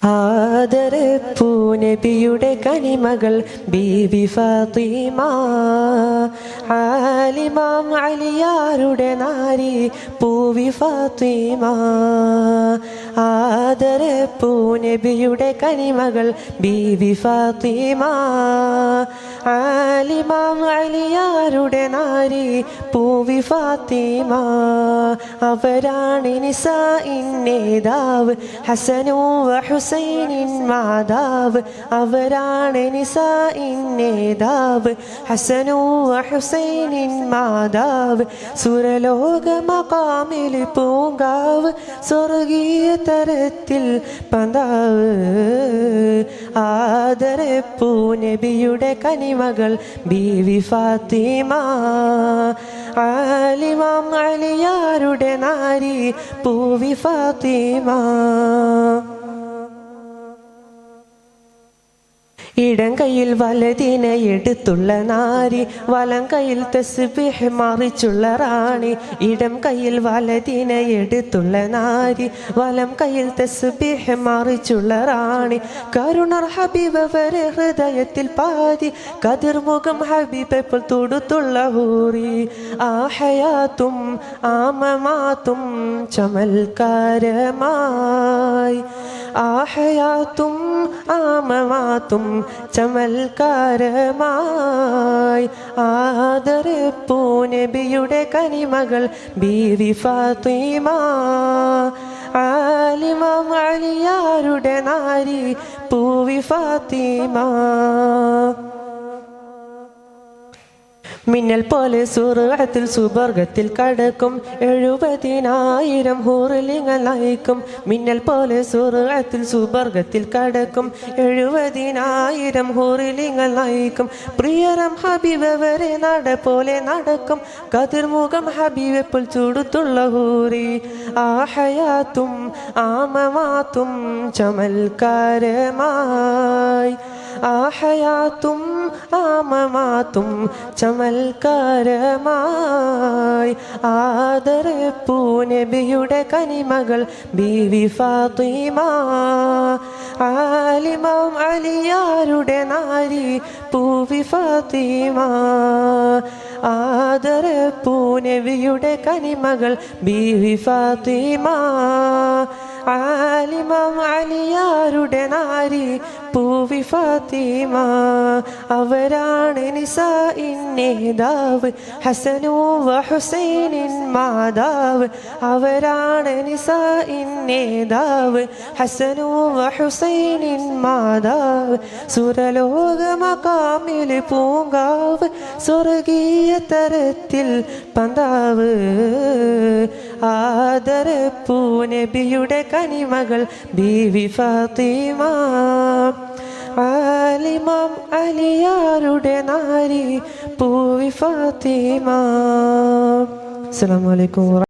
ആദരപ്പൂനബിയുടെ കനിമകൾ ബീവി ഫാത്തിമ, ആലിമാം അലിയാരുടെ നാരി പൂവി ഫാത്തിമ. ആദരപ്പൂനബിയുടെ കനിമകൾ ബീവി ഫാത്തിമ, ആലിമാം അലിയാരുടെ നാരി പൂവി ഫാത്തിമ. അവരാണ് നിസാഇൻ നേതാവ് ഹസനും ഹുസൈനിൻ മാതാവ്. അവരാണ് നിസാഇൻ നേതാവ് ഹസനും ഹുസൈനിൻ മാതാവ്. സുരലോക മഖാമിൽ പൂങ്കാവ്, സ്വർഗീയ തരത്തിൽ പന്താവ്. ആദരപ്പൂനബിയുടെ കനിമകൾ ബീവി ഫാത്തിമ, ആലിമാം അലിയാരുടെ നാരി പൂവി ഫാത്തിമ. ഇടം കയ്യിൽ വലതിനെ എടുത്തുള്ള നാരി, വലം കയ്യിൽ തസ്ബീഹ് മറിച്ചുള്ള റാണി. ഇടം കയ്യിൽ വലതിനെ എടുത്തുള്ള നാരി, വലം കയ്യിൽ തസ്ബീഹ് മറിച്ചുള്ള റാണി. കരുണർ ഹബീബ് വരെ ഹൃദയത്തിൽ പാതി, കതിർമുഖം ഹബീബപ്പോൾ തൊടുത്തുള്ള ഹൂറി. ആഹയാത്തും ആമമാത്തും ചമൽക്കാരമായി, ആഹയാത്തും ആമമാത്തും ചമൽക്കാരമായി. ആദരപ്പൂനബിയുടെ കനിമകൾ ബീവി ഫാത്തിമ, ആലിമാം അലിയാരുടെ നാരി പൂവി ഫാത്തിമ. മിന്നൽ പോലെ സുർഅത്തിൽ സുബർഗത്തിൽ കടക്കും 70,000 ഹൂറിലിങ്ങൾ നയിക്കും. മിന്നൽ പോലെ സുർഅത്തിൽ സുബർഗത്തിൽ കടക്കും 70,000 ഹൂറിലിങ്ങൾ നയിക്കും. പ്രിയരം ഹബീബ് വരെ നട പോലെ നടക്കും, കതിർമുഖം ഹബീബപ്പോൾ ചൂടുത്തുള്ള ഹൂറി. ആഹയാത്തും ആമമാത്തും ചമൽക്കാരമായി, ആഹയാത്തും ആമമാത്തും ചമൽക്കാരമായി. ആദരപ്പൂനബിയുടെ കനിമകൾ ബീവി ഫാത്തിമ, ആലിമാം അലിയാരുടെ നാരി പൂവി ഫാത്തിമ. ആദരപ്പൂനബിയുടെ കനിമകൾ ബീവി ഫാത്തിമ, ആലിമാം അലിയാരുടെ നാരി പൂവി ഫാത്തിമ. അവരാണ് നിസാഇൻ നേതാവ് ഹസനും ഹുസൈനിൻ മാതാവ്. അവരാണ് നിസാഇൻ നേതാവ് ഹസനും ഹുസൈനിൻ മാതാവ്. സുരലോക മഖാമിൽ പൂങ്കാവ്, സ്വർഗീയ തരത്തിൽ പന്താവ്. ആദരപ്പൂനബിയുടെ കനിമകൾ ബീവി ഫാത്തിമ, ആലിമാം അലിയാരുടെ നാരി പൂവി ഫാത്തിമ. അസ്സലാമു അലൈക്കും.